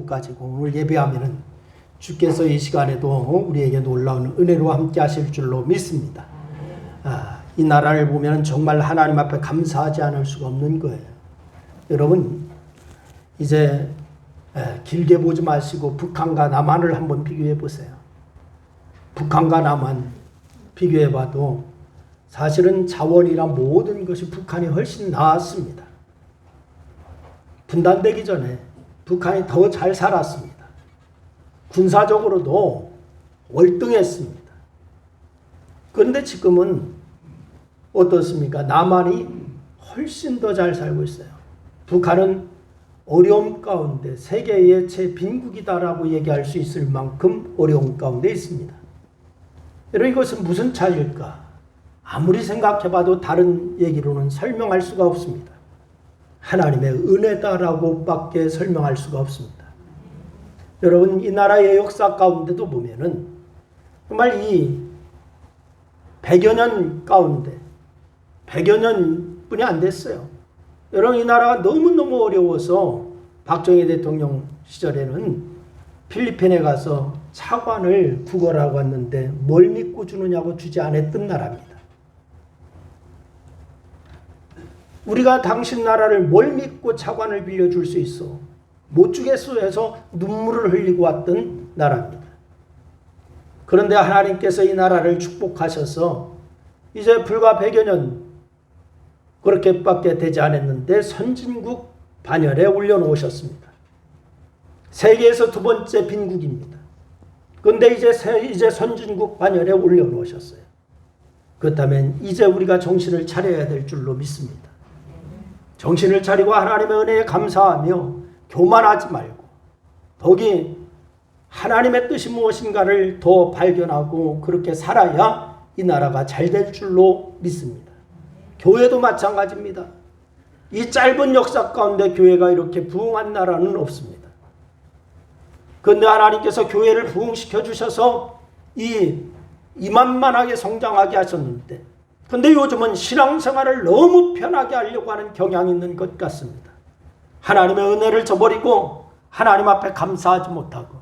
가지고 오늘 예배하면은 주께서 이 시간에도 우리에게 놀라운 은혜로 함께 하실 줄로 믿습니다. 이 나라를 보면 정말 하나님 앞에 감사하지 않을 수가 없는 거예요. 여러분, 이제 길게 보지 마시고 북한과 남한을 한번 비교해 보세요. 북한과 남한 비교해 봐도 사실은 자원이란 모든 것이 북한이 훨씬 나았습니다. 분단되기 전에 북한이 더 잘 살았습니다. 군사적으로도 월등했습니다. 그런데 지금은 어떻습니까? 남한이 훨씬 더 잘 살고 있어요. 북한은 어려움 가운데 세계의 최빈국이다라고 얘기할 수 있을 만큼 어려움 가운데 있습니다. 여러분, 이것은 무슨 차이일까? 아무리 생각해봐도 다른 얘기로는 설명할 수가 없습니다. 하나님의 은혜다라고 밖에 설명할 수가 없습니다. 여러분, 이 나라의 역사 가운데도 보면은 정말 이 100여 년 가운데 100여 년뿐이 안 됐어요. 여러분, 이 나라가 너무너무 어려워서 박정희 대통령 시절에는 필리핀에 가서 차관을 구걸하고 왔는데 뭘 믿고 주느냐고 주지 않았던 나라입니다. 우리가 당신 나라를 뭘 믿고 차관을 빌려줄 수 있어? 못 주겠어 해서 눈물을 흘리고 왔던 나라입니다. 그런데 하나님께서 이 나라를 축복하셔서 이제 불과 100여 년 그렇게밖에 되지 않았는데 선진국 반열에 올려놓으셨습니다. 세계에서 두 번째 빈국입니다. 그런데 이제 선진국 반열에 올려놓으셨어요. 그렇다면 이제 우리가 정신을 차려야 될 줄로 믿습니다. 정신을 차리고 하나님의 은혜에 감사하며 교만하지 말고 더욱이 하나님의 뜻이 무엇인가를 더 발견하고 그렇게 살아야 이 나라가 잘 될 줄로 믿습니다. 교회도 마찬가지입니다. 이 짧은 역사 가운데 교회가 이렇게 부흥한 나라는 없습니다. 그런데 하나님께서 교회를 부흥시켜 주셔서 이만만하게 성장하게 하셨는데, 그런데 요즘은 신앙생활을 너무 편하게 하려고 하는 경향이 있는 것 같습니다. 하나님의 은혜를 저버리고 하나님 앞에 감사하지 못하고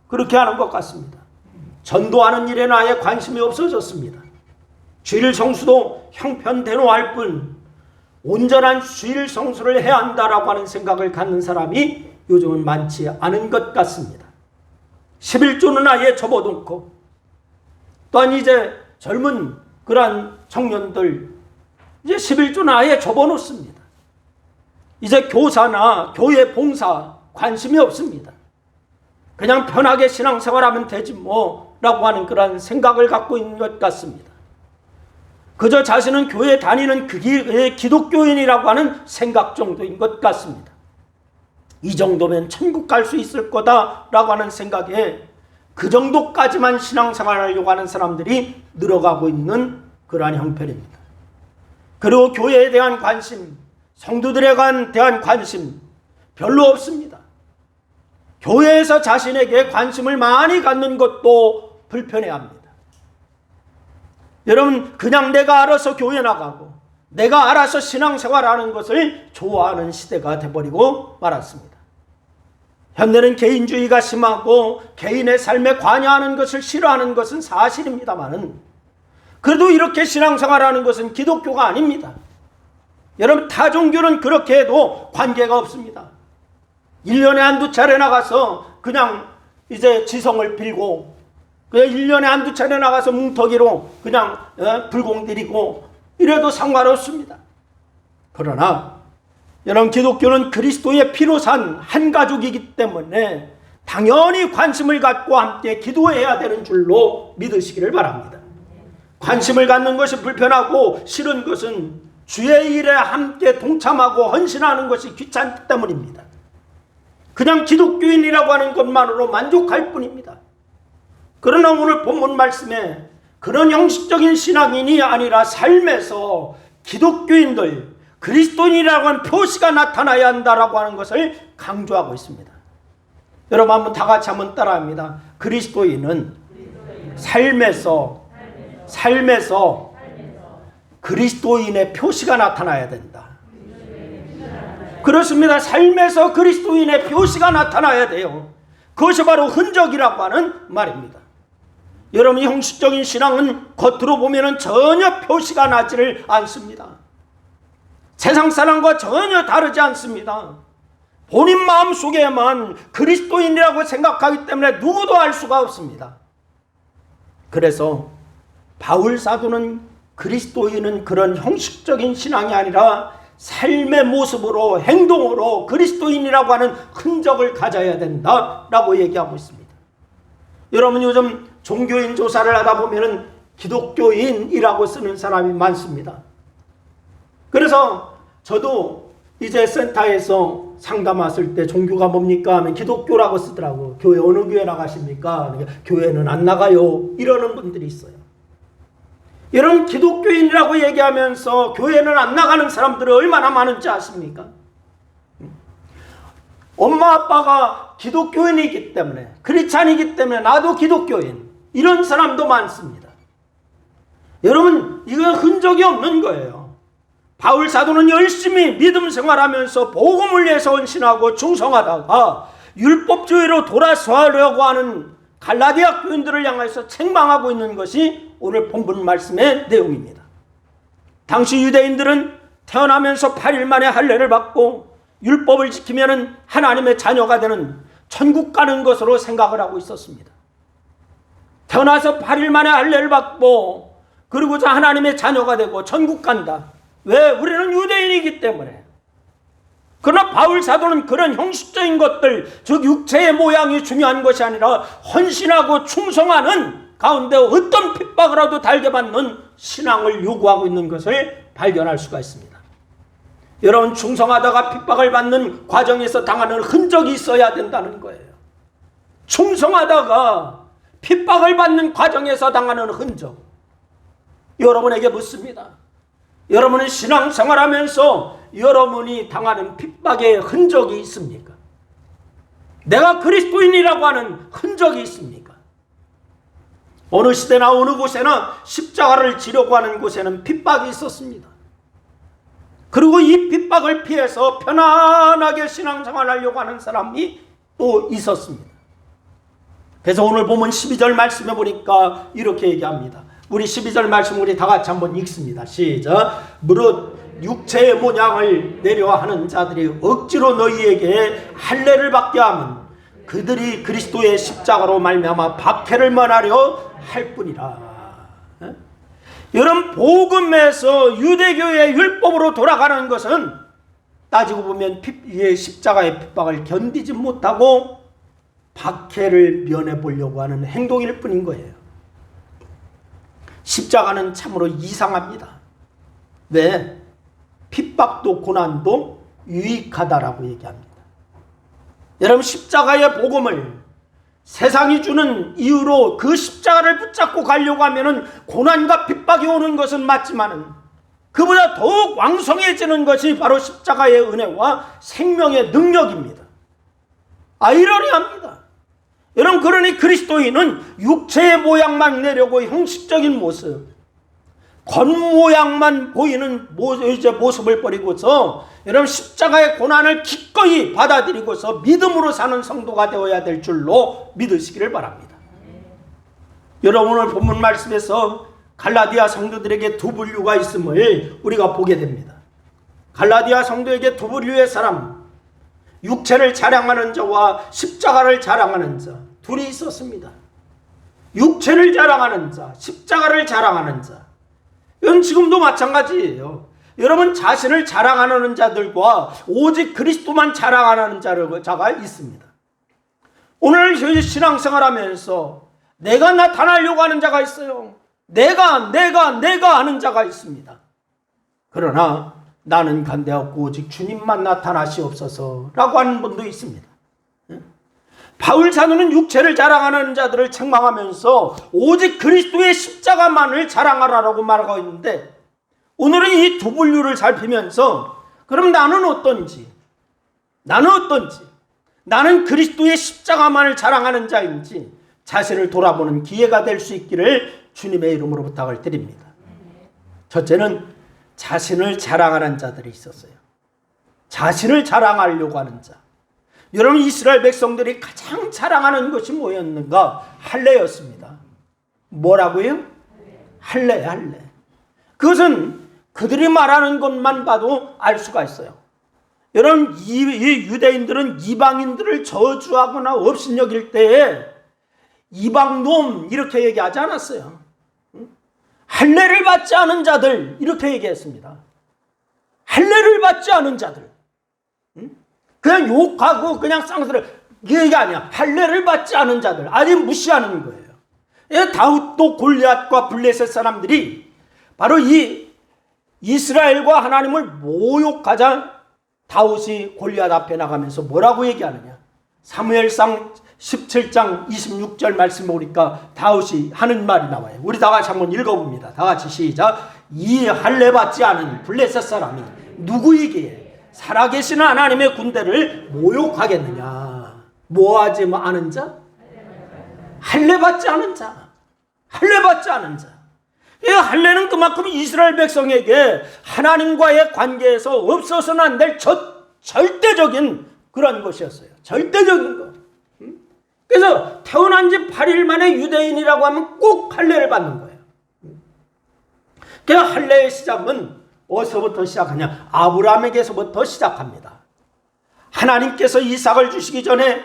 그렇게 하는 것 같습니다. 전도하는 일에는 아예 관심이 없어졌습니다. 주일 성수도 형편대노할 뿐 온전한 주일 성수를 해야 한다라고 하는 생각을 갖는 사람이 요즘은 많지 않은 것 같습니다. 11조는 아예 접어놓고 또한 이제 젊은 그러한 청년들 이제 11조는 아예 접어놓습니다. 이제 교사나 교회 봉사 관심이 없습니다. 그냥 편하게 신앙생활하면 되지 뭐라고 하는 그런 생각을 갖고 있는 것 같습니다. 그저 자신은 교회 다니는 그게 기독교인이라고 하는 생각 정도인 것 같습니다. 이 정도면 천국 갈 수 있을 거다라고 하는 생각에 그 정도까지만 신앙생활하려고 하는 사람들이 늘어가고 있는 그러한 형편입니다. 그리고 교회에 대한 관심, 성도들에 대한 관심 별로 없습니다. 교회에서 자신에게 관심을 많이 갖는 것도 불편해합니다. 여러분, 그냥 내가 알아서 교회 나가고 내가 알아서 신앙생활하는 것을 좋아하는 시대가 돼버리고 말았습니다. 현대는 개인주의가 심하고 개인의 삶에 관여하는 것을 싫어하는 것은 사실입니다만은 그래도 이렇게 신앙생활하는 것은 기독교가 아닙니다. 여러분, 타종교는 그렇게 해도 관계가 없습니다. 1년에 한두 차례 나가서 그냥 이제 지성을 빌고 그냥 1년에 한두 차례 나가서 뭉터기로 그냥 불공 드리고 이래도 상관없습니다. 그러나 여러분, 기독교는 그리스도의 피로 산 한 가족이기 때문에 당연히 관심을 갖고 함께 기도해야 되는 줄로 믿으시기를 바랍니다. 관심을 갖는 것이 불편하고 싫은 것은 주의 일에 함께 동참하고 헌신하는 것이 귀찮기 때문입니다. 그냥 기독교인이라고 하는 것만으로 만족할 뿐입니다. 그러나 오늘 본문 말씀에 그런 형식적인 신앙인이 아니라 삶에서 기독교인들, 그리스도인이라고 하는 표시가 나타나야 한다라고 하는 것을 강조하고 있습니다. 여러분, 한번 다 같이 한번 따라합니다. 그리스도인은 삶에서 그리스도인의 표시가 나타나야 된다. 그렇습니다. 삶에서 그리스도인의 표시가 나타나야 돼요. 그것이 바로 흔적이라고 하는 말입니다. 여러분, 형식적인 신앙은 겉으로 보면 전혀 표시가 나지를 않습니다. 세상 사람과 전혀 다르지 않습니다. 본인 마음속에만 그리스도인이라고 생각하기 때문에 누구도 알 수가 없습니다. 그래서 바울 사도는 그리스도인은 그런 형식적인 신앙이 아니라 삶의 모습으로, 행동으로 그리스도인이라고 하는 흔적을 가져야 된다라고 얘기하고 있습니다. 여러분, 요즘 종교인 조사를 하다 보면은 기독교인이라고 쓰는 사람이 많습니다. 그래서 저도 이제 센터에서 상담 왔을 때 종교가 뭡니까 하면 기독교라고 쓰더라고. 교회 어느 교회 나가십니까? 그러니까 교회는 안 나가요. 이러는 분들이 있어요. 여러분, 기독교인이라고 얘기하면서 교회는 안 나가는 사람들이 얼마나 많은지 아십니까? 엄마 아빠가 기독교인이기 때문에, 크리스찬이기 때문에 나도 기독교인, 이런 사람도 많습니다. 여러분, 이건 흔적이 없는 거예요. 바울 사도는 열심히 믿음 생활하면서 복음을 위해서 헌신하고 충성하다가 율법주의로 돌아서려고 하는 갈라디아 교인들을 향해서 책망하고 있는 것이 오늘 본문 말씀의 내용입니다. 당시 유대인들은 태어나면서 8일 만에 할례를 받고 율법을 지키면 하나님의 자녀가 되는 천국 가는 것으로 생각을 하고 있었습니다. 태어나서 8일 만에 할례를 받고 그러고자 하나님의 자녀가 되고 천국 간다. 왜? 우리는 유대인이기 때문에. 그러나 바울 사도는 그런 형식적인 것들, 즉 육체의 모양이 중요한 것이 아니라 헌신하고 충성하는 가운데 어떤 핍박이라도 달게 받는 신앙을 요구하고 있는 것을 발견할 수가 있습니다. 여러분, 충성하다가 핍박을 받는 과정에서 당하는 흔적이 있어야 된다는 거예요. 충성하다가 핍박을 받는 과정에서 당하는 흔적. 여러분에게 묻습니다. 여러분은 신앙생활하면서 여러분이 당하는 핍박의 흔적이 있습니까? 내가 그리스도인이라고 하는 흔적이 있습니까? 어느 시대나 어느 곳에나 십자가를 지려고 하는 곳에는 핍박이 있었습니다. 그리고 이 핍박을 피해서 편안하게 신앙생활하려고 하는 사람이 또 있었습니다. 그래서 오늘 보면 12절 말씀해 보니까 이렇게 얘기합니다. 우리 12절 말씀 우리 다 같이 한번 읽습니다. 시작. 무릇 육체의 모양을 내려하는 자들이 억지로 너희에게 할례를 받게 하면 그들이 그리스도의 십자가로 말미암아 박해를 면하려 할 뿐이라. 여러분, 복음에서 유대교의 율법으로 돌아가는 것은 따지고 보면 십자가의 핍박을 견디지 못하고 박해를 면해 보려고 하는 행동일 뿐인 거예요. 십자가는 참으로 이상합니다. 왜? 핍박도 고난도 유익하다라고 얘기합니다. 여러분, 십자가의 복음을 세상이 주는 이유로 그 십자가를 붙잡고 가려고 하면은 고난과 핍박이 오는 것은 맞지만은 그보다 더욱 왕성해지는 것이 바로 십자가의 은혜와 생명의 능력입니다. 아이러니합니다. 여러분, 그러니 그리스도인은 육체의 모양만 내려고 형식적인 모습, 겉모양만 보이는 모습을 버리고서 여러분 십자가의 고난을 기꺼이 받아들이고서 믿음으로 사는 성도가 되어야 될 줄로 믿으시기를 바랍니다. 여러분, 오늘 본문 말씀에서 갈라디아 성도들에게 두 분류가 있음을 우리가 보게 됩니다. 갈라디아 성도에게 두 분류의 사람, 육체를 자랑하는 자와 십자가를 자랑하는 자, 둘이 있었습니다. 육체를 자랑하는 자, 십자가를 자랑하는 자. 이건 지금도 마찬가지예요. 여러분, 자신을 자랑하는 자들과 오직 그리스도만 자랑하는 자가 있습니다. 오늘 신앙생활하면서 내가 나타나려고 하는 자가 있어요. 내가 하는 자가 있습니다. 그러나 나는 간대없고 오직 주님만 나타나시옵소서라고 하는 분도 있습니다. 바울 사도는 육체를 자랑하는 자들을 책망하면서 오직 그리스도의 십자가만을 자랑하라고 말하고 있는데, 오늘은 이 두 분류를 살피면서 그럼 나는 어떤지, 나는 그리스도의 십자가만을 자랑하는 자인지 자신을 돌아보는 기회가 될 수 있기를 주님의 이름으로 부탁을 드립니다. 첫째는 자신을 자랑하는 자들이 있었어요. 자신을 자랑하려고 하는 자. 여러분, 이스라엘 백성들이 가장 자랑하는 것이 뭐였는가? 할례였습니다. 뭐라고요? 할례. 그것은 그들이 말하는 것만 봐도 알 수가 있어요. 여러분, 이 유대인들은 이방인들을 저주하거나 업신여길 때에 이방놈 이렇게 얘기하지 않았어요. 할례를 받지 않은 자들 이렇게 얘기했습니다. 할례를 받지 않은 자들. 그냥 욕하고 그냥 쌍스를 이 얘기 아니야. 할례를 받지 않은 자들. 아니, 무시하는 거예요. 다윗도 골리앗과 블레셋 사람들이 바로 이 이스라엘과 하나님을 모욕하자 다윗이 골리앗 앞에 나가면서 뭐라고 얘기하느냐. 사무엘상 17장 26절 말씀 보니까 다윗이 하는 말이 나와요. 우리 다 같이 한번 읽어봅니다. 다 같이 시작. 이 할례 받지 않은 블레셋 사람이 누구이기에 살아계시는 하나님의 군대를 모욕하겠느냐. 뭐하지 않은 자? 할례 받지 않은 자. 할례 받지 않은 자. 이 할례는 그만큼 이스라엘 백성에게 하나님과의 관계에서 없어서는 안 될 절대적인 그런 것이었어요. 절대적인 것. 그래서 태어난 지 8일 만에 유대인이라고 하면 꼭 할례를 받는 거예요. 그래서 할례의 시작은 어디서부터 시작하냐? 아브라함에게서부터 시작합니다. 하나님께서 이삭을 주시기 전에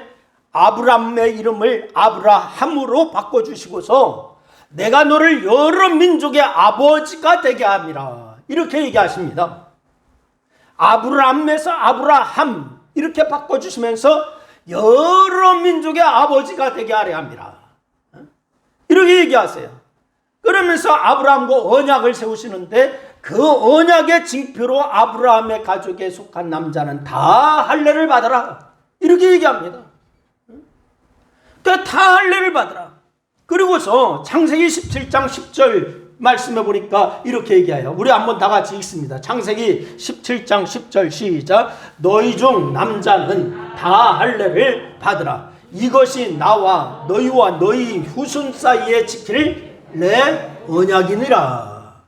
아브라함의 이름을 아브라함으로 바꿔주시고서 내가 너를 여러 민족의 아버지가 되게 함이라 이렇게 얘기하십니다. 아브라함에서 아브라함 이렇게 바꿔주시면서 여러 민족의 아버지가 되게 하려 함이라 이렇게 얘기하세요. 그러면서 아브라함과 언약을 세우시는데 그 언약의 징표로 아브라함의 가족에 속한 남자는 다 할례를 받아라 이렇게 얘기합니다. 그러니까 다 할례를 받아라. 그리고서 창세기 17장 10절 말씀해 보니까 이렇게 얘기해요. 우리 한번 다 같이 읽습니다. 창세기 17장 10절 시작. 너희 중 남자는 다 할례를 받으라. 이것이 나와 너희와 너희 후손 사이에 지킬 내 언약이니라.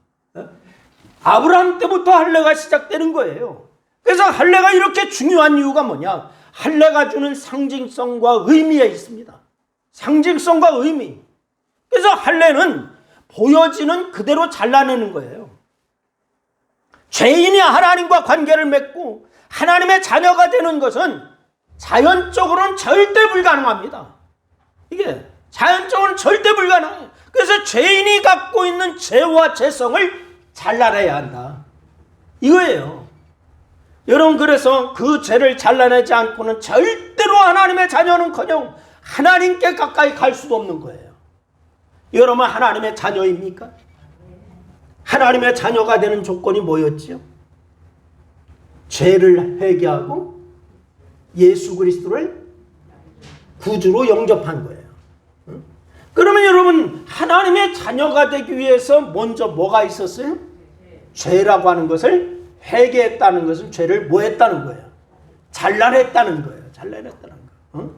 아브라함 때부터 할례가 시작되는 거예요. 그래서 할례가 이렇게 중요한 이유가 뭐냐? 할례가 주는 상징성과 의미에 있습니다. 상징성과 의미. 그래서 할례는 보여지는 그대로 잘라내는 거예요. 죄인이 하나님과 관계를 맺고 하나님의 자녀가 되는 것은 자연적으로는 절대 불가능합니다. 이게 자연적으로는 절대 불가능해요. 그래서 죄인이 갖고 있는 죄와 죄성을 잘라내야 한다. 이거예요. 여러분, 그래서 그 죄를 잘라내지 않고는 절대로 하나님의 자녀는커녕 하나님께 가까이 갈 수도 없는 거예요. 여러분, 하나님의 자녀입니까? 하나님의 자녀가 되는 조건이 뭐였지요? 죄를 회개하고 예수 그리스도를 구주로 영접한 거예요. 그러면 여러분, 하나님의 자녀가 되기 위해서 먼저 뭐가 있었어요? 죄라고 하는 것을 회개했다는 것은 죄를 뭐 했다는 거예요? 잘라냈다는 거예요. 잘라냈다는 거.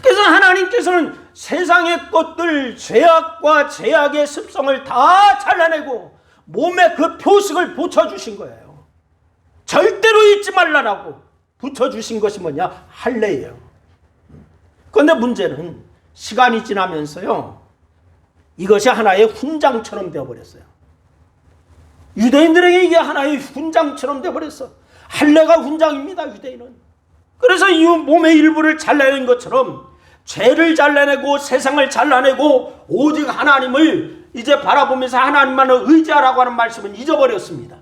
그래서 하나님께서는 세상의 것들, 죄악과 죄악의 습성을 다 잘라내고 몸에 그 표식을 붙여주신 거예요. 절대로 잊지 말라라고 붙여주신 것이 뭐냐? 할례예요. 그런데 문제는 시간이 지나면서요, 이것이 하나의 훈장처럼 되어버렸어요. 유대인들에게 이게 하나의 훈장처럼 되어버렸어. 할례가 훈장입니다, 유대인은. 그래서 이 몸의 일부를 잘라낸 것처럼 죄를 잘라내고 세상을 잘라내고 오직 하나님을 이제 바라보면서 하나님만을 의지하라고 하는 말씀은 잊어버렸습니다.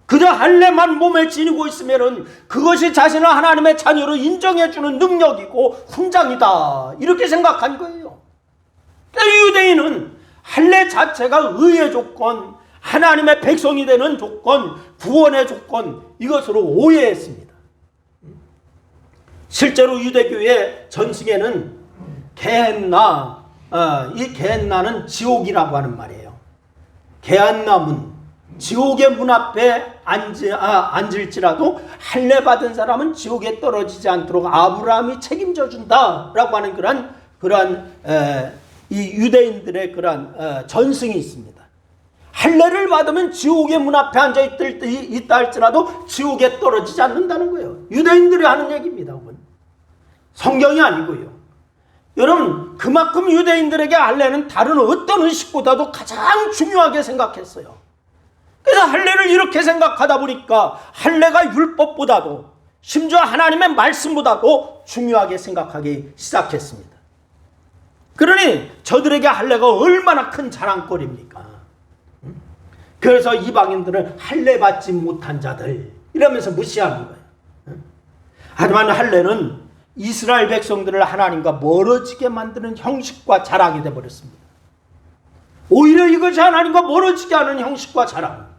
그저 할례만 몸에 지니고 있으면은 그것이 자신을 하나님의 자녀로 인정해주는 능력이고 훈장이다, 이렇게 생각한 거예요. 유대인은 할례 자체가 의의 조건, 하나님의 백성이 되는 조건, 구원의 조건, 이것으로 오해했습니다. 실제로 유대교의 전승에는 게헨나, 이 게헨나는 지옥이라고 하는 말이에요. 게헨나문, 지옥의 문 앞에 앉을지라도 할례 받은 사람은 지옥에 떨어지지 않도록 아브라함이 책임져 준다라고 하는 그러한 이 유대인들의 그러한 전승이 있습니다. 할례를 받으면 지옥의 문 앞에 앉아 있다 할지라도 지옥에 떨어지지 않는다는 거예요. 유대인들이 하는 얘기입니다. 성경이 아니고요. 여러분, 그만큼 유대인들에게 할례는 다른 어떤 의식보다도 가장 중요하게 생각했어요. 그래서 할례를 이렇게 생각하다 보니까 할례가 율법보다도 심지어 하나님의 말씀보다도 중요하게 생각하기 시작했습니다. 그러니 저들에게 할례가 얼마나 큰 자랑거리입니까? 그래서 이방인들은 할례 받지 못한 자들 이러면서 무시하는 거예요. 하지만 할례는 이스라엘 백성들을 하나님과 멀어지게 만드는 형식과 자랑이 되어버렸습니다. 오히려 이것이 하나님과 멀어지게 하는 형식과 자랑.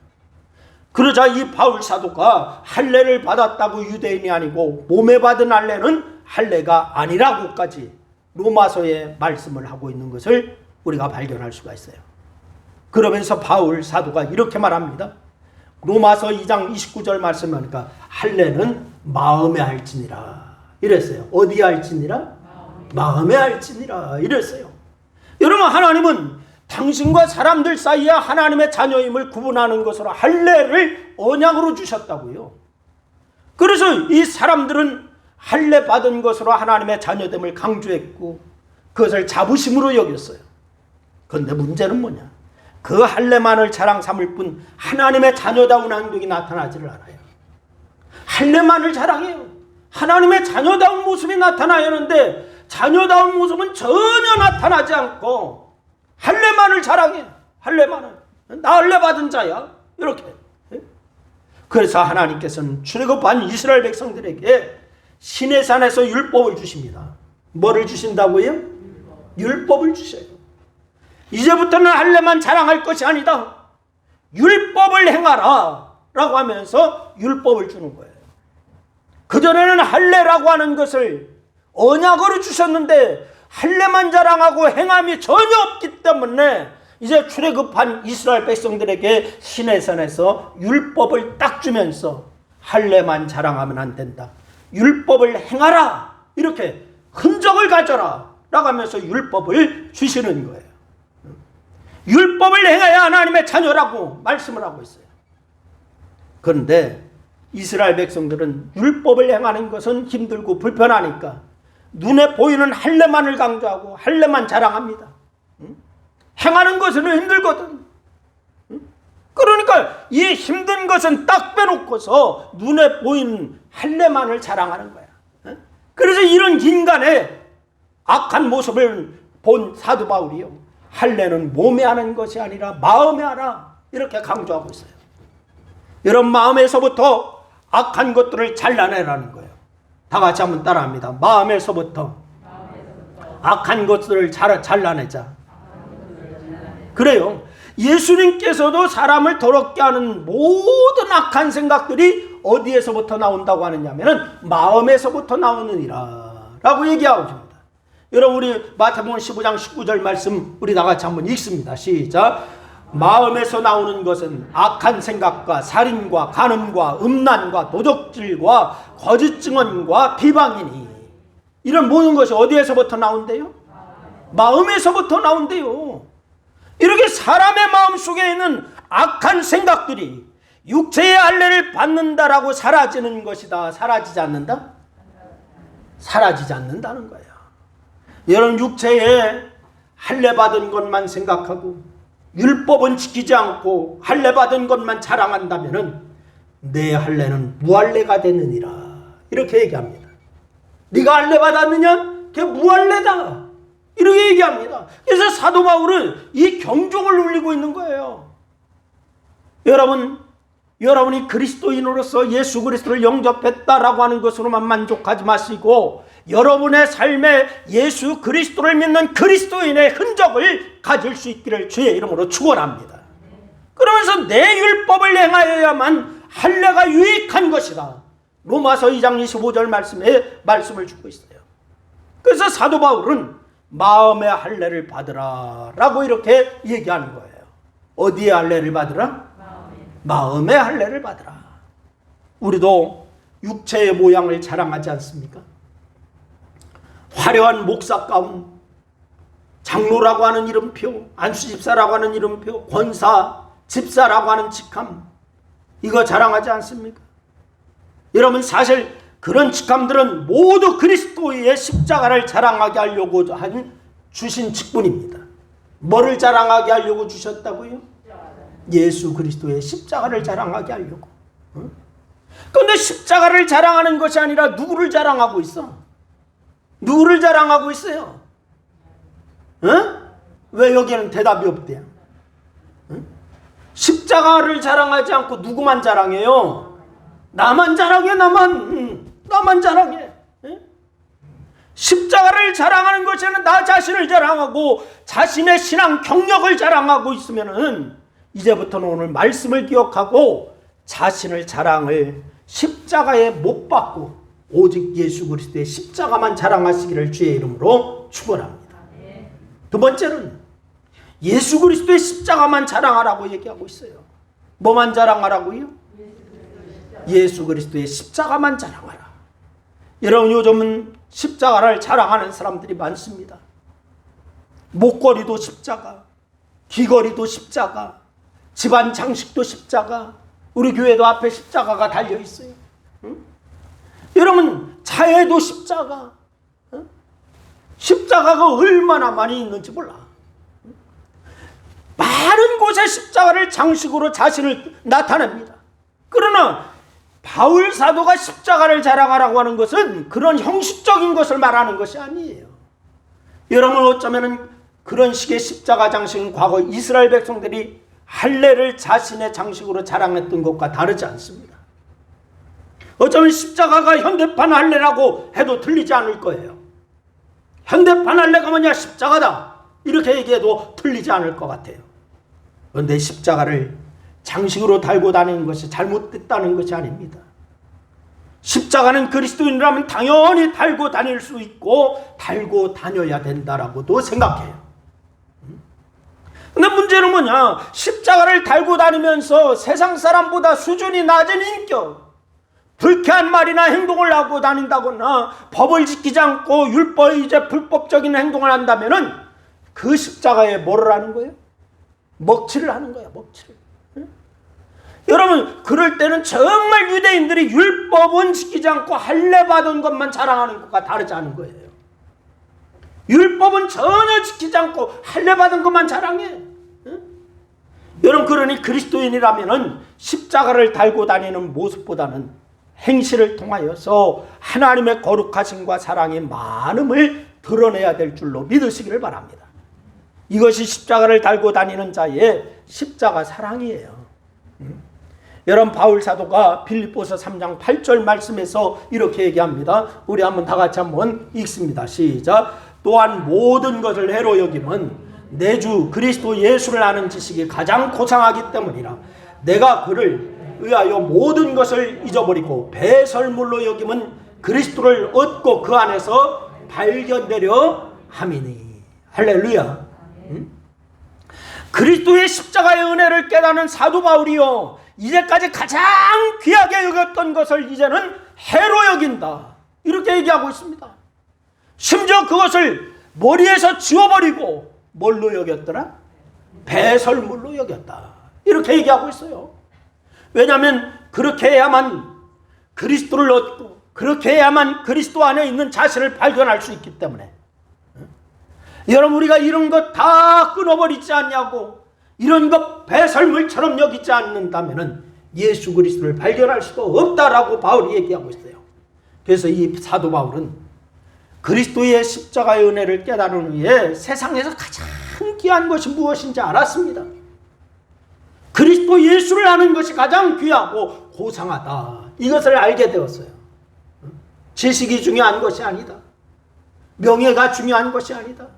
그러자 이 바울 사도가 할례를 받았다고 유대인이 아니고 몸에 받은 할례는 할례가 아니라고까지 로마서에 말씀을 하고 있는 것을 우리가 발견할 수가 있어요. 그러면서 바울 사도가 이렇게 말합니다. 로마서 2장 29절 말씀하니까 할례는 마음에 할지니라 이랬어요. 어디에 할지니라? 마음에 할지니라 이랬어요. 여러분, 하나님은 당신과 사람들 사이에 하나님의 자녀임을 구분하는 것으로 할례를 언약으로 주셨다고요. 그래서 이 사람들은 할례 받은 것으로 하나님의 자녀됨을 강조했고 그것을 자부심으로 여겼어요. 그런데 문제는 뭐냐? 그 할례만을 자랑 삼을 뿐 하나님의 자녀다운 행동이 나타나지를 않아요. 할례만을 자랑해요. 하나님의 자녀다운 모습이 나타나야 하는데 자녀다운 모습은 전혀 나타나지 않고 할례만을 자랑해. 할례만을. 나 할례 받은 자야. 이렇게. 그래서 하나님께서는 출애굽한 이스라엘 백성들에게 시내산에서 율법을 주십니다. 뭐를 주신다고요? 율법을 주셔요. 이제부터는 할례만 자랑할 것이 아니다. 율법을 행하라 라고 하면서 율법을 주는 거예요. 그전에는 할례라고 하는 것을 언약으로 주셨는데 할례만 자랑하고 행함이 전혀 없기 때문에 이제 출애굽한 이스라엘 백성들에게 시내산에서 율법을 딱 주면서 할례만 자랑하면 안 된다. 율법을 행하라. 이렇게 흔적을 가져라 라고 하면서 율법을 주시는 거예요. 율법을 행해야 하나님의 자녀라고 말씀을 하고 있어요. 그런데 이스라엘 백성들은 율법을 행하는 것은 힘들고 불편하니까 눈에 보이는 할례만을 강조하고 할례만 자랑합니다. 행하는 것은 힘들거든. 그러니까 이 힘든 것은 딱 빼놓고서 눈에 보이는 할례만을 자랑하는 거야. 그래서 이런 인간의 악한 모습을 본 사도 바울이요, 할례는 몸에 하는 것이 아니라 마음에 하라 이렇게 강조하고 있어요. 이런 마음에서부터 악한 것들을 잘라내라는 거예요. 다 같이 한번 따라합니다. 마음에서부터 악한 것들을 잘라내자. 그래요. 예수님께서도 사람을 더럽게 하는 모든 악한 생각들이 어디에서부터 나온다고 하느냐면은 마음에서부터 나오느니라 라고 얘기하고 있습니다. 여러분, 우리 마태복음 15장 19절 말씀 우리 다 같이 한번 읽습니다. 시작. 마음에서 나오는 것은 악한 생각과 살인과 간음과 음란과 도적질과 거짓 증언과 비방이니. 이런 모든 것이 어디에서부터 나온대요? 마음에서부터 나온대요. 이렇게 사람의 마음속에 있는 악한 생각들이 육체의 할례를 받는다라고 사라지는 것이다. 사라지지 않는다? 사라지지 않는다는 거예요. 여러분, 육체에 할례 받은 것만 생각하고 율법은 지키지 않고 할례 받은 것만 자랑한다면은 내 할례는 무할례가 되느니라 이렇게 얘기합니다. 네가 할례 받았느냐? 그게 무할례다 이렇게 얘기합니다. 그래서 사도 바울은 이 경종을 울리고 있는 거예요. 여러분이 그리스도인으로서 예수 그리스도를 영접했다라고 하는 것으로만 만족하지 마시고 여러분의 삶에 예수 그리스도를 믿는 그리스도인의 흔적을 가질 수 있기를 주의 이름으로 축원합니다. 그러면서 내 율법을 행하여야만 할례가 유익한 것이다. 로마서 2장 25절 말씀을 주고 있어요. 그래서 사도 바울은 마음의 할례를 받으라 라고 이렇게 얘기하는 거예요. 어디에 할례를 받으라? 마음의 할례를 받으라. 우리도 육체의 모양을 자랑하지 않습니까? 화려한 목사 가운, 장로라고 하는 이름표, 안수집사라고 하는 이름표, 권사, 집사라고 하는 직함, 이거 자랑하지 않습니까? 여러분, 사실 그런 직함들은 모두 그리스도의 십자가를 자랑하게 하려고 주신 직분입니다. 뭐를 자랑하게 하려고 주셨다고요? 예수 그리스도의 십자가를 자랑하게 하려고. 그런데 십자가를 자랑하는 것이 아니라 누구를 자랑하고 있어? 누구를 자랑하고 있어요? 왜 여기는 대답이 없대요? 십자가를 자랑하지 않고 누구만 자랑해요? 나만 자랑해. 나만 자랑해. 십자가를 자랑하는 것에는 나 자신을 자랑하고 자신의 신앙 경력을 자랑하고 있으면은 이제부터는 오늘 말씀을 기억하고 자신을 자랑을 십자가에 못 박고 오직 예수 그리스도의 십자가만 자랑하시기를 주의 이름으로 축원합니다. 두 번째는 예수 그리스도의 십자가만 자랑하라고 얘기하고 있어요. 뭐만 자랑하라고요? 예수 그리스도의 십자가만 자랑하라. 여러분, 요즘은 십자가를 자랑하는 사람들이 많습니다. 목걸이도 십자가, 귀걸이도 십자가, 집안 장식도 십자가, 우리 교회도 앞에 십자가가 달려 있어요. 여러분, 차에도 십자가, 십자가가 얼마나 많이 있는지 몰라. 많은 곳에 십자가를 장식으로 자신을 나타냅니다. 그러나 바울 사도가 십자가를 자랑하라고 하는 것은 그런 형식적인 것을 말하는 것이 아니에요. 여러분, 어쩌면 그런 식의 십자가 장식은 과거 이스라엘 백성들이 할례를 자신의 장식으로 자랑했던 것과 다르지 않습니다. 어쩌면 십자가가 현대판 할례라고 해도 틀리지 않을 거예요. 현대판 할례가 뭐냐? 십자가다, 이렇게 얘기해도 틀리지 않을 것 같아요. 그런데 십자가를 장식으로 달고 다니는 것이 잘못됐다는 것이 아닙니다. 십자가는 그리스도인이라면 당연히 달고 다닐 수 있고 달고 다녀야 된다라고도 생각해요. 근데 문제는 뭐냐? 십자가를 달고 다니면서 세상 사람보다 수준이 낮은 인격, 불쾌한 말이나 행동을 하고 다닌다거나 법을 지키지 않고 율법이제 불법적인 행동을 한다면은 그 십자가에 뭐를 하는 거예요? 먹칠을 하는 거예요. 먹칠을. 여러분, 그럴 때는 정말 유대인들이 율법은 지키지 않고 할례 받은 것만 자랑하는 것과 다르지 않은 거예요. 율법은 전혀 지키지 않고 할례 받은 것만 자랑해. 여러분, 그러니 그리스도인이라면은 십자가를 달고 다니는 모습보다는 행실을 통하여서 하나님의 거룩하심과 사랑의 많음을 드러내야 될 줄로 믿으시기를 바랍니다. 이것이 십자가를 달고 다니는 자의 십자가 사랑이에요. 여러분, 바울 사도가 빌립보서 3장 8절 말씀에서 이렇게 얘기합니다. 우리 한번 다 같이 한번 읽습니다. 시작. 또한 모든 것을 해로 여김은 내 주 그리스도 예수를 아는 지식이 가장 고상하기 때문이라. 내가 그를 의하여 모든 것을 잊어버리고 배설물로 여김은 그리스도를 얻고 그 안에서 발견되려 함이니. 할렐루야. 그리스도의 십자가의 은혜를 깨닫는 사도 바울이요, 이제까지 가장 귀하게 여겼던 것을 이제는 해로 여긴다, 이렇게 얘기하고 있습니다. 심지어 그것을 머리에서 지워버리고 뭘로 여겼더라? 배설물로 여겼다, 이렇게 얘기하고 있어요. 왜냐하면 그렇게 해야만 그리스도를 얻고 그렇게 해야만 그리스도 안에 있는 자신을 발견할 수 있기 때문에. 여러분, 우리가 이런 것 다 끊어버리지 않냐고, 이런 것 배설물처럼 여기지 않는다면 예수 그리스도를 발견할 수가 없다라고 바울이 얘기하고 있어요. 그래서 이 사도 바울은 그리스도의 십자가의 은혜를 깨달은 후에 세상에서 가장 귀한 것이 무엇인지 알았습니다. 그리스도 예수를 아는 것이 가장 귀하고 고상하다, 이것을 알게 되었어요. 지식이 중요한 것이 아니다. 명예가 중요한 것이 아니다.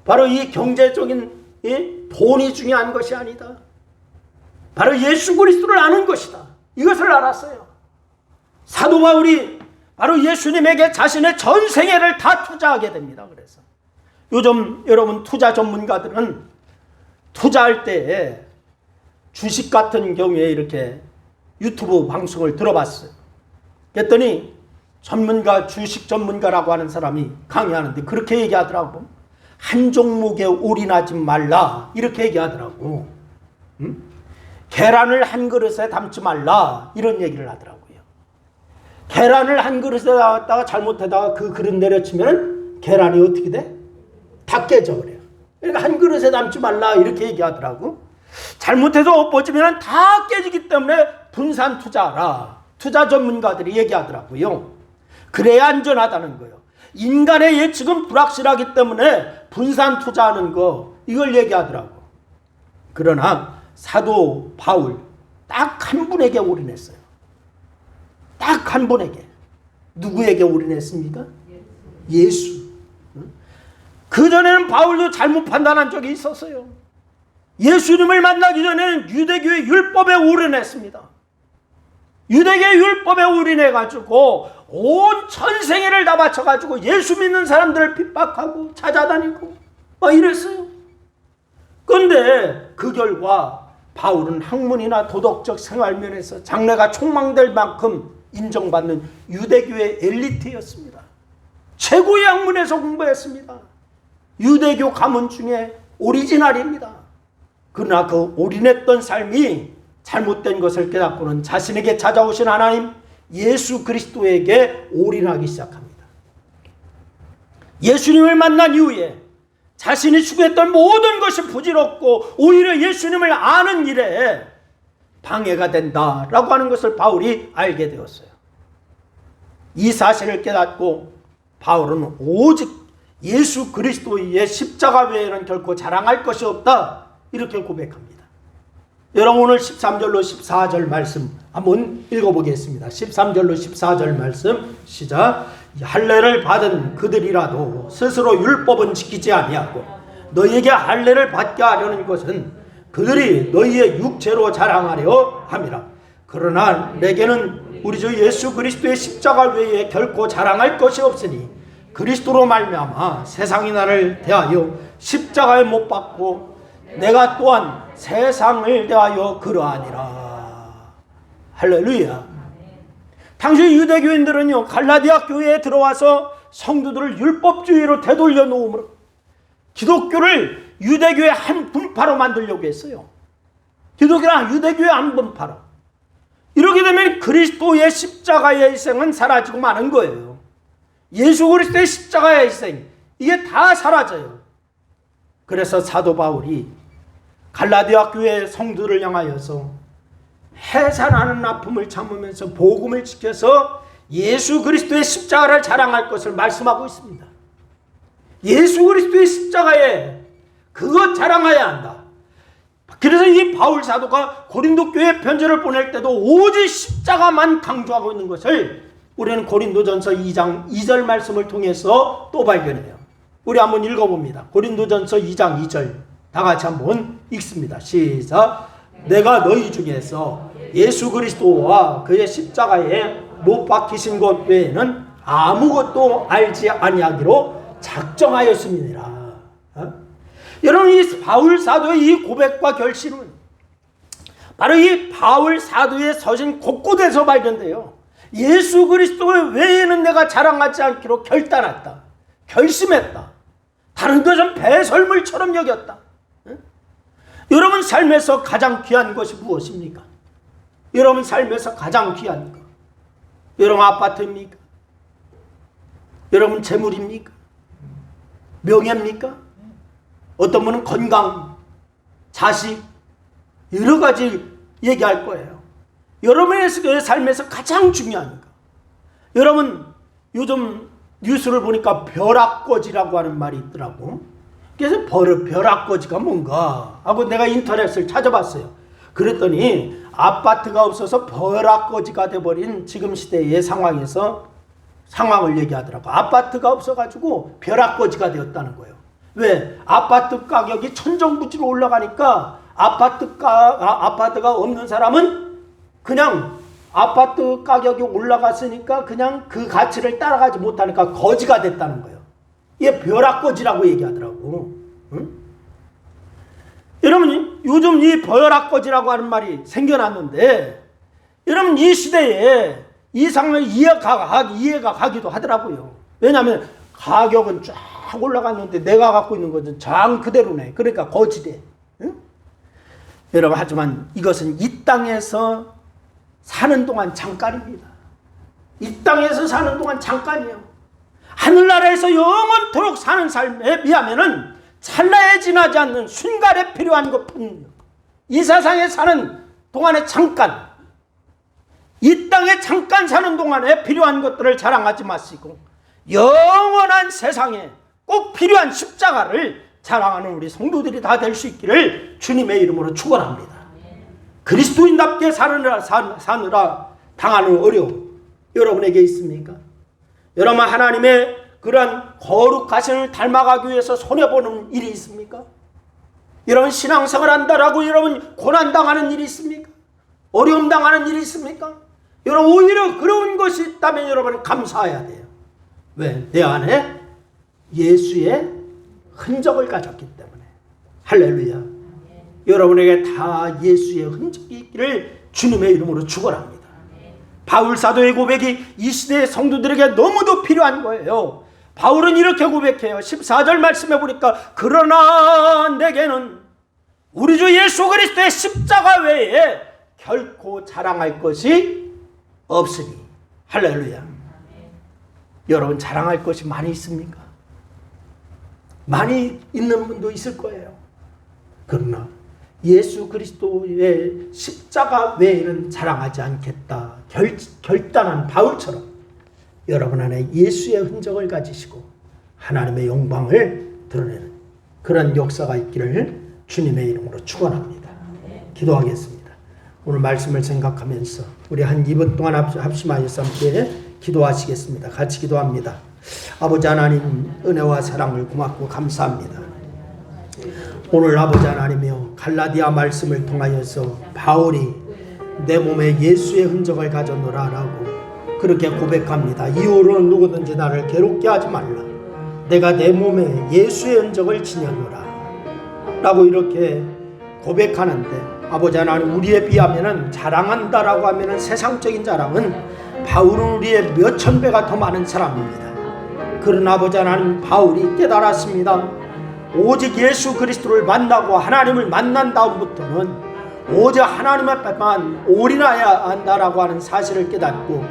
바로 이 경제적인 돈이 중요한 것이 아니다. 바로 예수 그리스도를 아는 것이다, 이것을 알았어요. 사도 바울이 바로 예수님에게 자신의 전 생애를 다 투자하게 됩니다. 그래서 요즘 여러분 투자 전문가들은 투자할 때 주식 같은 경우에 이렇게 유튜브 방송을 들어봤어요. 그랬더니 주식 전문가라고 하는 사람이 강의하는데 그렇게 얘기하더라고. 한 종목에 올인하지 말라, 이렇게 얘기하더라고. 계란을 한 그릇에 담지 말라 이런 얘기를 하더라고요. 계란을 한 그릇에 담았다가 잘못하다가 그 그릇 내려치면 계란이 어떻게 돼? 다 깨져 그래요. 그러니까 한 그릇에 담지 말라 이렇게 얘기하더라고. 잘못해서 엎어지면 다 깨지기 때문에 분산 투자하라. 투자 전문가들이 얘기하더라고요. 그래야 안전하다는 거예요. 인간의 예측은 불확실하기 때문에 분산 투자하는 거 이걸 얘기하더라고. 그러나 사도 바울 딱 한 분에게 올인했어요. 딱 한 분에게. 누구에게 올인했습니까? 예수. 그전에는 바울도 잘못 판단한 적이 있었어요. 예수님을 만나기 전에는 유대교의 율법에 올인했습니다. 유대교의 율법에 올인해가지고 온 전생애를 다 바쳐가지고 예수 믿는 사람들을 핍박하고 찾아다니고 막 이랬어요. 그런데 그 결과 바울은 학문이나 도덕적 생활면에서 장래가 촉망될 만큼 인정받는 유대교의 엘리트였습니다. 최고의 학문에서 공부했습니다. 유대교 가문 중에 오리지널입니다. 그러나 그 올인했던 삶이 잘못된 것을 깨닫고는 자신에게 찾아오신 하나님 예수 그리스도에게 올인하기 시작합니다. 예수님을 만난 이후에 자신이 추구했던 모든 것이 부질없고 오히려 예수님을 아는 일에 방해가 된다라고 하는 것을 바울이 알게 되었어요. 이 사실을 깨닫고 바울은 오직 예수 그리스도의 십자가 외에는 결코 자랑할 것이 없다 이렇게 고백합니다. 여러분 오늘 13절로 14절 말씀 한번 읽어보겠습니다. 13절로 14절 말씀 시작. 할례를 받은 그들이라도 스스로 율법은 지키지 아니하고 너희에게 할례를 받게 하려는 것은 그들이 너희의 육체로 자랑하려 함이라. 그러나 내게는 우리 주 예수 그리스도의 십자가 외에 결코 자랑할 것이 없으니 그리스도로 말미암아 세상이 나를 대하여 십자가에 못 박고 내가 또한 세상을 대하여 그러하니라. 할렐루야. 당시 유대교인들은요 갈라디아 교회에 들어와서 성도들을 율법주의로 되돌려 놓음으로 기독교를 유대교의 한 분파로 만들려고 했어요. 기독교는 유대교의 한 분파로. 이렇게 되면 그리스도의 십자가의 희생은 사라지고 마는 거예요. 예수 그리스도의 십자가의 희생 이게 다 사라져요. 그래서 사도 바울이 갈라디아 교회 성도를 향하여서 해산하는 아픔을 참으면서 복음을 지켜서 예수 그리스도의 십자가를 자랑할 것을 말씀하고 있습니다. 예수 그리스도의 십자가에 그것 자랑해야 한다. 그래서 이 바울 사도가 고린도 교회 편지를 보낼 때도 오직 십자가만 강조하고 있는 것을 우리는 고린도전서 2장 2절 말씀을 통해서 또 발견해요. 우리 한번 읽어봅니다. 고린도전서 2장 2절 다 같이 한번 읽습니다. 시작. 내가 너희 중에서 예수 그리스도와 그의 십자가에 못 박히신 것 외에는 아무것도 알지 아니하기로 작정하였음이니라. 여러분 이 바울 사도의 이 고백과 결심은 바로 이 바울 사도의 서신 곳곳에서 발견돼요. 예수 그리스도 외에는 내가 자랑하지 않기로 결단했다. 결심했다. 다른 것은 배설물처럼 여겼다. 여러분 삶에서 가장 귀한 것이 무엇입니까? 여러분 삶에서 가장 귀한 것. 여러분 아파트입니까? 여러분 재물입니까? 명예입니까? 어떤 분은 건강, 자식, 여러 가지 얘기할 거예요. 여러분의 삶에서 가장 중요한 것. 여러분 요즘 뉴스를 보니까 벼락거지라고 하는 말이 있더라고. 그래서 벼락거지가 뭔가 하고 내가 인터넷을 찾아봤어요. 그랬더니 아파트가 없어서 벼락거지가 돼버린 지금 시대의 상황을 얘기하더라고. 아파트가 없어가지고 벼락거지가 되었다는 거예요. 왜? 아파트 가격이 천정부지로 올라가니까 아파트가 없는 사람은 그냥 아파트 가격이 올라갔으니까 그냥 그 가치를 따라가지 못하니까 거지가 됐다는 거예요. 이게 벼락거지라고 얘기하더라고. 응? 여러분 요즘 이 벼락거지라고 하는 말이 생겨났는데 여러분 이 시대에 이 상황이 이해가 가기도 하더라고요. 왜냐하면 가격은 쫙 올라갔는데 내가 갖고 있는 것은 장 그대로네. 그러니까 거지돼. 응? 여러분, 하지만 이것은 이 땅에서 사는 동안 잠깐입니다. 이 땅에서 사는 동안 잠깐이요. 하늘나라에서 영원토록 사는 삶에 비하면은 찰나에 지나지 않는 순간에 필요한 것뿐이요. 이 세상에 사는 동안에 잠깐, 이 땅에 잠깐 사는 동안에 필요한 것들을 자랑하지 마시고 영원한 세상에 꼭 필요한 십자가를 자랑하는 우리 성도들이 다 될 수 있기를 주님의 이름으로 축원합니다. 그리스도인답게 사느라 당하는 어려움 여러분에게 있습니까? 여러분, 하나님의 그러한 거룩하심을 닮아가기 위해서 손해보는 일이 있습니까? 여러분, 신앙생활 한다라고 여러분 고난당하는 일이 있습니까? 어려움 당하는 일이 있습니까? 여러분, 오히려 그런 것이 있다면 여러분 감사해야 돼요. 왜? 내 안에 예수의 흔적을 가졌기 때문에. 할렐루야. 여러분에게 다 예수의 흔적이 있기를 주님의 이름으로 축원합니다. 바울 사도의 고백이 이 시대의 성도들에게 너무도 필요한 거예요. 바울은 이렇게 고백해요. 14절 말씀해 보니까 그러나 내게는 우리 주 예수 그리스도의 십자가 외에 결코 자랑할 것이 없으니. 할렐루야. 여러분, 자랑할 것이 많이 있습니까? 많이 있는 분도 있을 거예요. 그러나 예수 그리스도의 십자가 외에는 자랑하지 않겠다 결단한 바울처럼 여러분 안에 예수의 흔적을 가지시고 하나님의 영광을 드러내는 그런 역사가 있기를 주님의 이름으로 축원합니다. 기도하겠습니다. 오늘 말씀을 생각하면서 우리 한 2분 동안 합심하여서 함께 기도하시겠습니다. 같이 기도합니다. 아버지 하나님, 은혜와 사랑을 고맙고 감사합니다. 오늘 아버지 하나님이여, 갈라디아 말씀을 통하여서 바울이 내 몸에 예수의 흔적을 가져노라라고 그렇게 고백합니다. 이후로는 누구든지 나를 괴롭게 하지 말라. 내가 내 몸에 예수의 흔적을 지녀노라 라고 이렇게 고백하는데, 아버지 하나님, 우리에 비하면은 자랑한다라고 하면은 세상적인 자랑은 바울은 우리의 몇천 배가 더 많은 사람입니다. 그러나 아버지 하나님, 바울이 깨달았습니다. 오직 예수 그리스도를 만나고 하나님을 만난 다음부터는 오직 하나님 앞에만 올인해야 한다라고 하는 사실을 깨닫고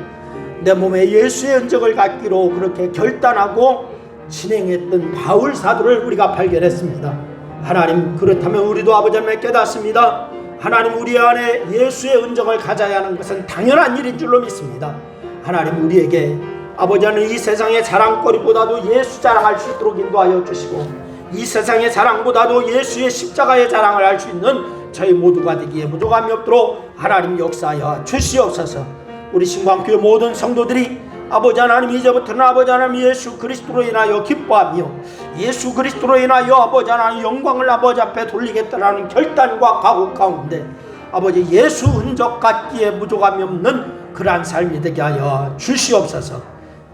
내 몸에 예수의 흔적을 갖기로 그렇게 결단하고 진행했던 바울 사도를 우리가 발견했습니다. 하나님, 그렇다면 우리도 아버지 하나님 깨닫습니다. 하나님, 우리 안에 예수의 흔적을 가져야 하는 것은 당연한 일인 줄로 믿습니다. 하나님, 우리에게 아버지 하나님 이 세상의 자랑거리보다도 예수 자랑할 수 있도록 인도하여 주시고, 이 세상의 자랑보다도 예수의 십자가의 자랑을 할 수 있는 저희 모두가 되기에 부족함이 없도록 하나님 역사하여 주시옵소서. 우리 신광교회 모든 성도들이 아버지 하나님, 이제부터는 아버지 하나님 예수 그리스도로 인하여 기뻐하며 예수 그리스도로 인하여 아버지 하나님 영광을 아버지 앞에 돌리겠다라는 결단과 각오 가운데 아버지 예수 흔적 갖기에 부족함이 없는 그러한 삶이 되게 하여 주시옵소서.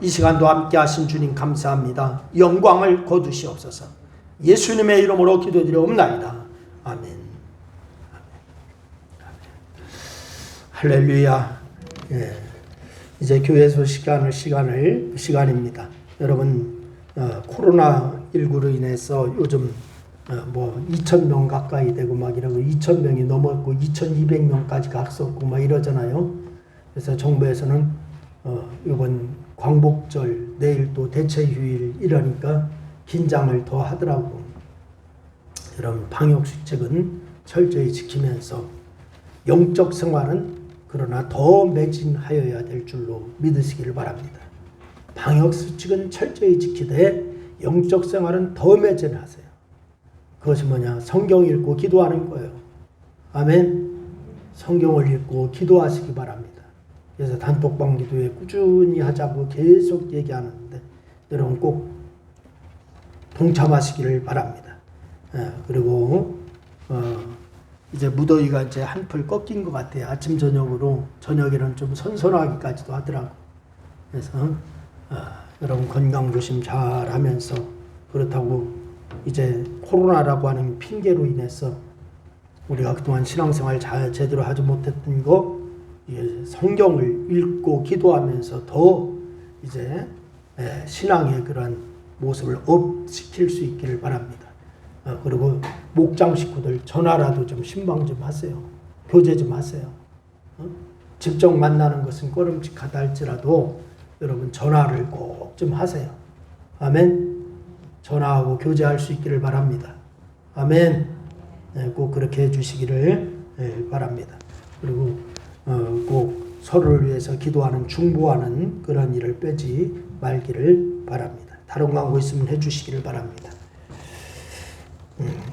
이 시간도 함께 하신 주님 감사합니다. 영광을 거두시옵소서. 예수님의 이름으로 기도드리옵나이다. 아멘. 할렐루야. 예. 이제 교회 시간입니다. 여러분, 코로나19로 인해서 요즘 2,000명 가까이 되고 막 이러고 2,000명이 넘었고 2,200명까지 갔었고 막 이러잖아요. 그래서 정부에서는 이번 광복절 내일 또 대체휴일 이러니까 긴장을 더 하더라고. 여러분, 방역 수칙은 철저히 지키면서 영적 생활은 그러나 더 매진하여야 될 줄로 믿으시기를 바랍니다. 방역 수칙은 철저히 지키되 영적 생활은 더 매진하세요. 그것이 뭐냐? 성경 읽고 기도하는 거예요. 아멘. 성경을 읽고 기도하시기 바랍니다. 그래서 단톡방 기도에 꾸준히 하자고 계속 얘기하는데 여러분 꼭 동참하시기를 바랍니다. 그리고 이제 무더위가 이제 한풀 꺾인 것 같아요. 아침 저녁에는 좀 선선하기까지도 하더라고. 그래서 여러분 건강 조심 잘 하면서, 그렇다고 이제 코로나라고 하는 핑계로 인해서 우리가 그동안 신앙생활 잘 제대로 하지 못했던 거 성경을 읽고 기도하면서 더 이제 신앙의 그런 모습을 업시킬 수 있기를 바랍니다. 그리고 목장 식구들 전화라도 좀 신방 좀 하세요. 교제 좀 하세요. 직접 만나는 것은 꺼름직하다 할지라도 여러분 전화를 꼭 좀 하세요. 아멘. 전화하고 교제할 수 있기를 바랍니다. 아멘. 꼭 그렇게 해주시기를 바랍니다. 그리고 꼭 서로를 위해서 기도하는 중보하는 그런 일을 빼지 말기를 바랍니다. 다른 광고 있으면 해주시기를 바랍니다.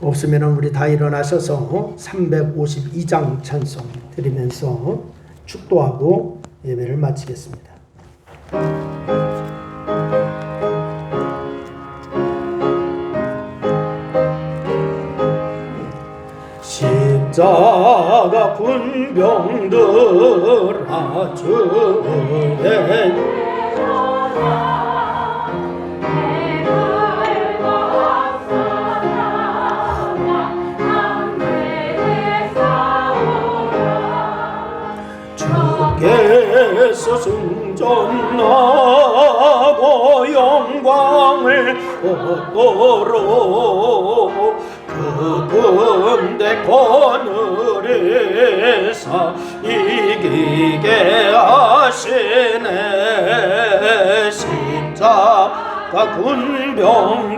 없으면 우리 다 일어나셔서 352장 찬송 드리면서 축도하고 예배를 마치겠습니다. 십자가 군병들아 주의 주께서 승전하고 영광을 얻도록 그 군대 거느리사 이기게 하시네. 십자가 군병들아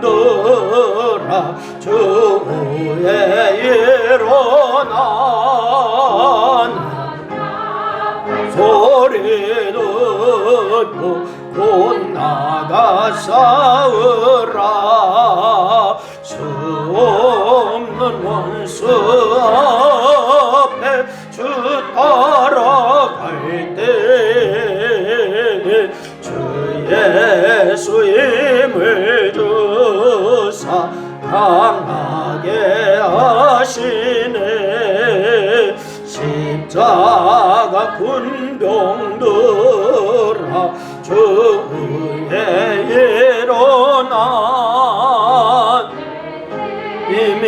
주의 일어나 소리 듣고 곧 나가 싸우라. 수 없는 원수 앞에 주 따라갈 때 주 예수 힘을 주사 강하게 하시네. 십자가 군병들아 주의 일어나 이미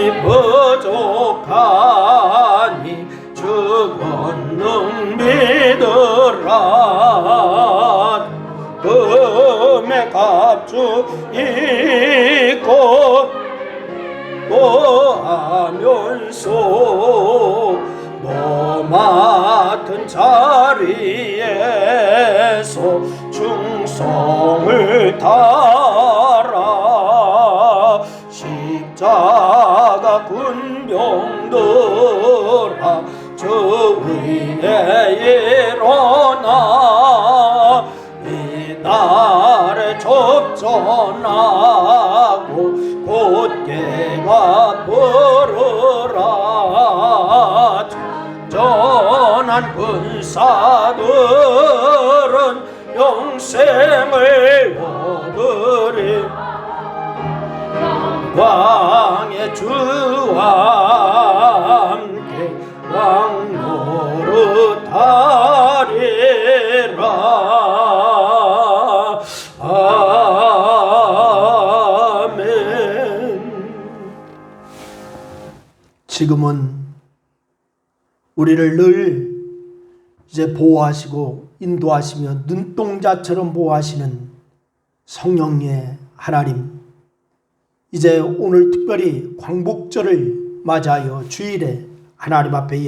부족하니 주 권능 믿으라. 금의 값주 입고 노하면서 너 맡은 자리에서 충성을 다하라. 십자가 군병들아 주위에 일어나 이 날에 접전하고 곧게가 부르라. 전한 군사들은 영생을 얻으리. 영광의 주와 함께 왕노릇하리라. 아멘. 지금은 우리를 늘 이제 보호하시고 인도하시며 눈동자처럼 보호하시는 성령의 하나님, 이제 오늘 특별히 광복절을 맞아요 주일에 하나님 앞에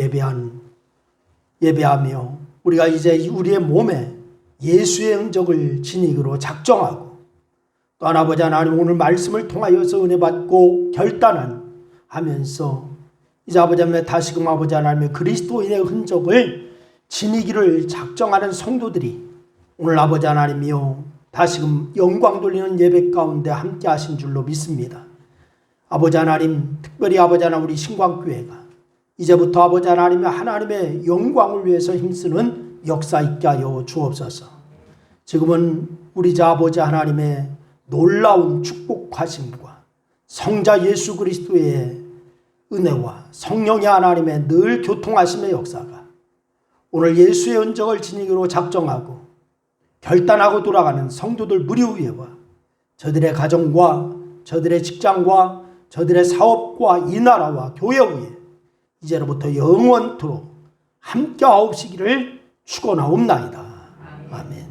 예배하며 우리가 이제 우리의 몸에 예수의 흔적을 진익으로 작정하고 또 아버지 하나님 오늘 말씀을 통하여서 은혜 받고 결단하면서 이제 아버지 하나님 다시금 아버지 하나님의 그리스도인의 흔적을 지니기를 작정하는 성도들이 오늘 아버지 하나님이요 다시금 영광 돌리는 예배 가운데 함께 하신 줄로 믿습니다. 아버지 하나님, 특별히 아버지 하나님 우리 신광교회가 이제부터 아버지 하나님의 영광을 위해서 힘쓰는 역사 있게 하여 주옵소서. 지금은 우리 자 아버지 하나님의 놀라운 축복하심과 성자 예수 그리스도의 은혜와 성령의 하나님의 늘 교통하심의 역사가 오늘 예수의 흔적을 지니기로 작정하고 결단하고 돌아가는 성도들 무리 위에와 저들의 가정과 저들의 직장과 저들의 사업과 이 나라와 교회 위에 이제로부터 영원토록 함께 하옵시기를 축원하옵나이다. 아멘.